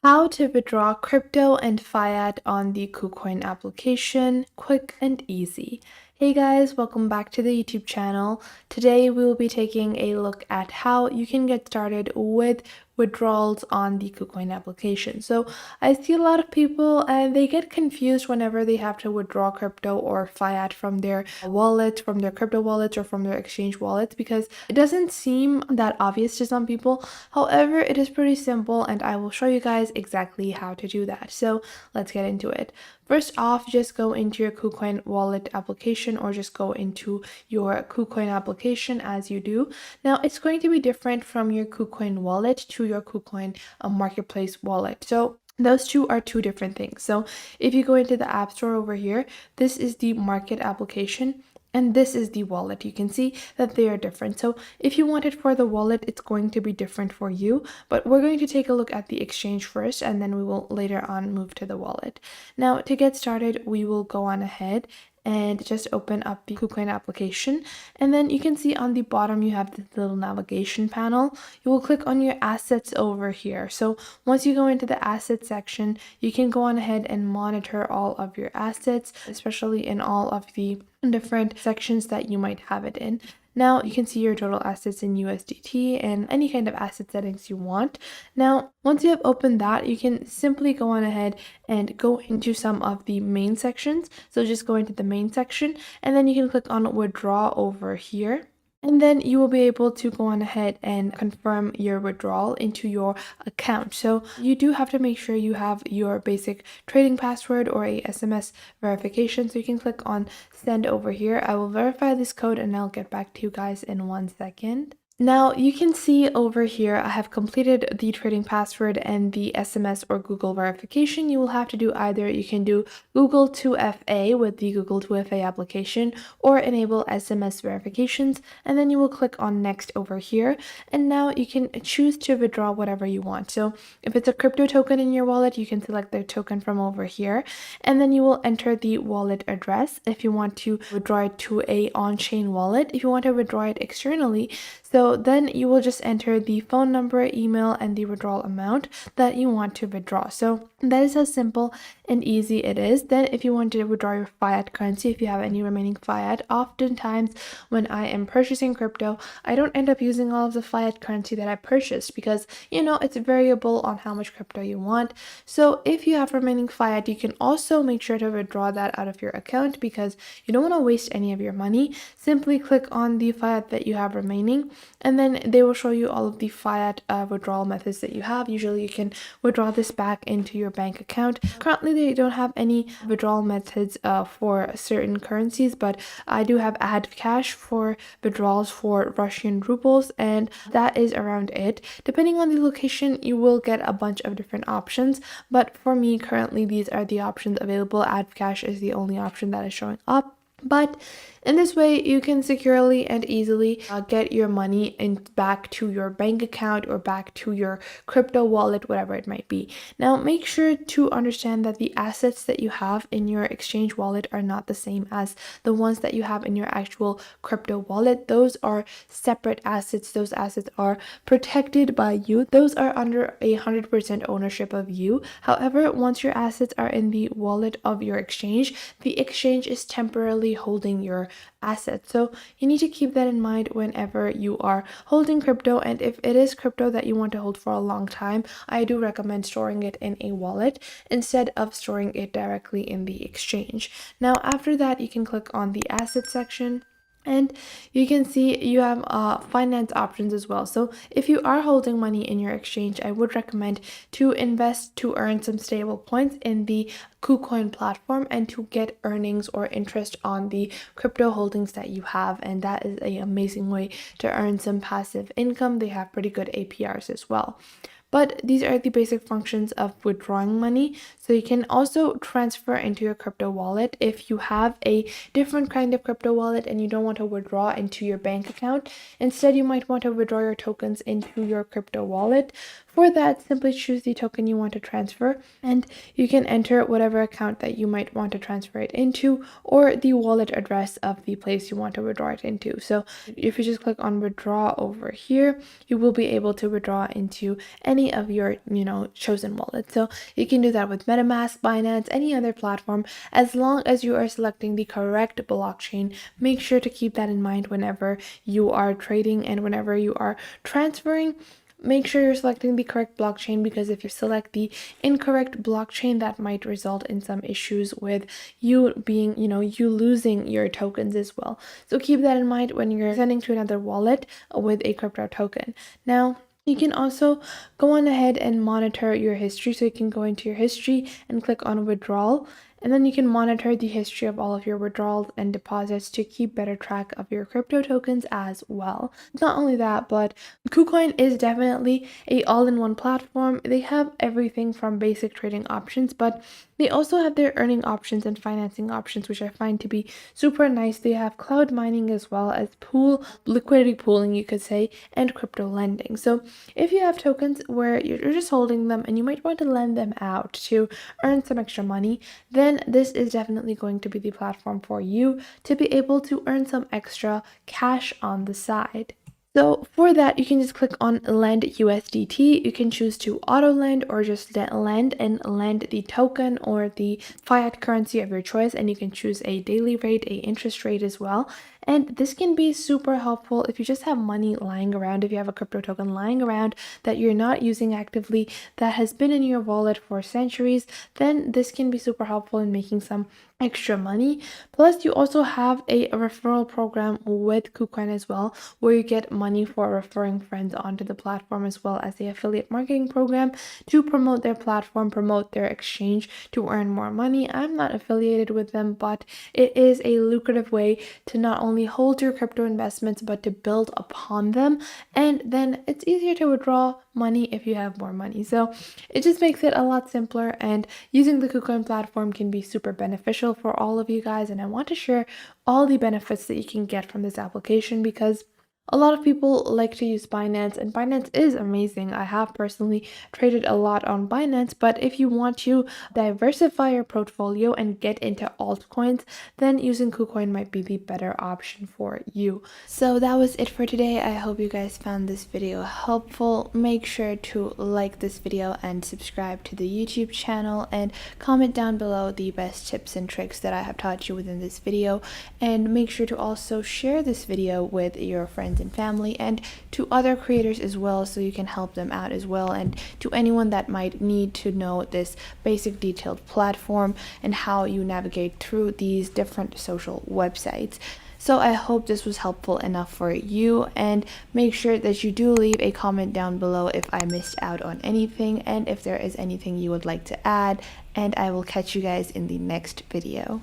How to withdraw crypto and fiat on the Kucoin application, quick and easy. Hey guys, welcome back to the YouTube channel. Today we will be taking a look at how you can get started with withdrawals on the Kucoin application. So I see a lot of people and they get confused whenever they have to withdraw crypto or fiat from their wallets, from their crypto wallets or from their exchange wallets, because it doesn't seem that obvious to some people. However, it is pretty simple and I will show you guys exactly how to do that. So let's get into it. First off, just go into your Kucoin wallet application or just go into your Kucoin application as you do. Now, it's going to be different from your Kucoin wallet to your Kucoin marketplace wallet. So those two are two different things. So if you go into the App Store over here, this is the market application. And this is the wallet. You can see that they are different. So if you want it for the wallet, it's going to be different for you. But we're going to take a look at the exchange first, and then we will later on move to the wallet. Now, to get started, we will go on ahead and just open up the Kucoin application. And then you can see on the bottom, you have this little navigation panel. You will click on your assets over here. So once you go into the assets section, you can go on ahead and monitor all of your assets, especially in all of the different sections that you might have it in. Now you can see your total assets in USDT and any kind of asset settings you want. Now, once you have opened that, you can simply go on ahead and go into some of the main sections. So just go into the main section and then you can click on withdraw over here. And then you will be able to go on ahead and confirm your withdrawal into your account. So you do have to make sure you have your basic trading password or a SMS verification. So you can click on send over here. I will verify this code and I'll get back to you guys in 1 second. Now you can see over here, I have completed the trading password and the SMS or Google verification. You will have to do either. You can do Google 2FA with the Google 2FA application or enable SMS verifications. And then you will click on next over here. And now you can choose to withdraw whatever you want. So if it's a crypto token in your wallet, you can select the token from over here. And then you will enter the wallet address if you want to withdraw it to a on-chain wallet, if you want to withdraw it externally. So then you will just enter the phone number, email, and the withdrawal amount that you want to withdraw. So that is how simple and easy it is. Then if you want to withdraw your fiat currency, if you have any remaining fiat, oftentimes when I am purchasing crypto, I don't end up using all of the fiat currency that I purchased because, it's variable on how much crypto you want. So if you have remaining fiat, you can also make sure to withdraw that out of your account because you don't want to waste any of your money. Simply click on the fiat that you have remaining, and then they will show you all of the fiat withdrawal methods that you have. Usually you can withdraw this back into your bank account. Currently, they don't have any withdrawal methods for certain currencies, but I do have add cash for withdrawals for Russian rubles, and that is around it. Depending on the location, you will get a bunch of different options, but for me, currently, these are the options available. Add cash is the only option that is showing up. But in this way, you can securely and easily get your money back to your bank account or back to your crypto wallet, whatever it might be. Now, make sure to understand that the assets that you have in your exchange wallet are not the same as the ones that you have in your actual crypto wallet. Those are separate assets. Those assets are protected by you. Those are under 100% ownership of you. However, once your assets are in the wallet of your exchange, the exchange is temporarily holding your assets. So you need to keep that in mind whenever you are holding crypto. And if it is crypto that you want to hold for a long time, I do recommend storing it in a wallet instead of storing it directly in the exchange. Now, after that, you can click on the asset section. And you can see you have finance options as well. So if you are holding money in your exchange, I would recommend to invest to earn some stable points in the Kucoin platform and to get earnings or interest on the crypto holdings that you have. And that is an amazing way to earn some passive income. They have pretty good APRs as well. But these are the basic functions of withdrawing money. So you can also transfer into your crypto wallet if you have a different kind of crypto wallet and you don't want to withdraw into your bank account. Instead, you might want to withdraw your tokens into your crypto wallet. for that, simply choose the token you want to transfer, and you can enter whatever account that you might want to transfer it into, or the wallet address of the place you want to withdraw it into. So if you just click on withdraw over here, you will be able to withdraw into any of your chosen wallets. So you can do that with MetaMask, Binance, any other platform, as long as you are selecting the correct blockchain. Make sure to keep that in mind whenever you are trading and whenever you are transferring. Make sure you're selecting the correct blockchain, because if you select the incorrect blockchain, that might result in some issues with you being, you losing your tokens as well. So keep that in mind when you're sending to another wallet with a crypto token. Now, you can also go on ahead and monitor your history. So you can go into your history and click on withdrawal, and then you can monitor the history of all of your withdrawals and deposits to keep better track of your crypto tokens as well. Not only that, but Kucoin is definitely a all-in-one platform. They have everything from basic trading options, but they also have their earning options and financing options, which I find to be super nice. They have cloud mining as well as liquidity pooling, you could say, and crypto lending. So if you have tokens where you're just holding them and you might want to lend them out to earn some extra money, then this is definitely going to be the platform for you to be able to earn some extra cash on the side. So for that, you can just click on lend USDT. You can choose to auto lend or just lend and lend the token or the fiat currency of your choice, and you can choose a daily rate, a interest rate as well. And this can be super helpful if you just have money lying around, if you have a crypto token lying around that you're not using actively, that has been in your wallet for centuries, then this can be super helpful in making some extra money. Plus, you also have a referral program with Kucoin as well, where you get money for referring friends onto the platform, as well as the affiliate marketing program to promote their platform, promote their exchange to earn more money. I'm not affiliated with them, but it is a lucrative way to not only hold your crypto investments, but to build upon them. And then it's easier to withdraw money if you have more money. So it just makes it a lot simpler, and using the Kucoin platform can be super beneficial for all of you guys. And I want to share all the benefits that you can get from this application, because a lot of people like to use Binance, and Binance is amazing. I have personally traded a lot on Binance, but if you want to diversify your portfolio and get into altcoins, then using Kucoin might be the better option for you. So that was it for today. I hope you guys found this video helpful. Make sure to like this video and subscribe to the YouTube channel, and comment down below the best tips and tricks that I have taught you within this video. And make sure to also share this video with your friends and family and to other creators as well, so you can help them out as well, and to anyone that might need to know this basic detailed platform and how you navigate through these different social websites. So I hope this was helpful enough for you, and make sure that you do leave a comment down below if I missed out on anything and if there is anything you would like to add, and I will catch you guys in the next video.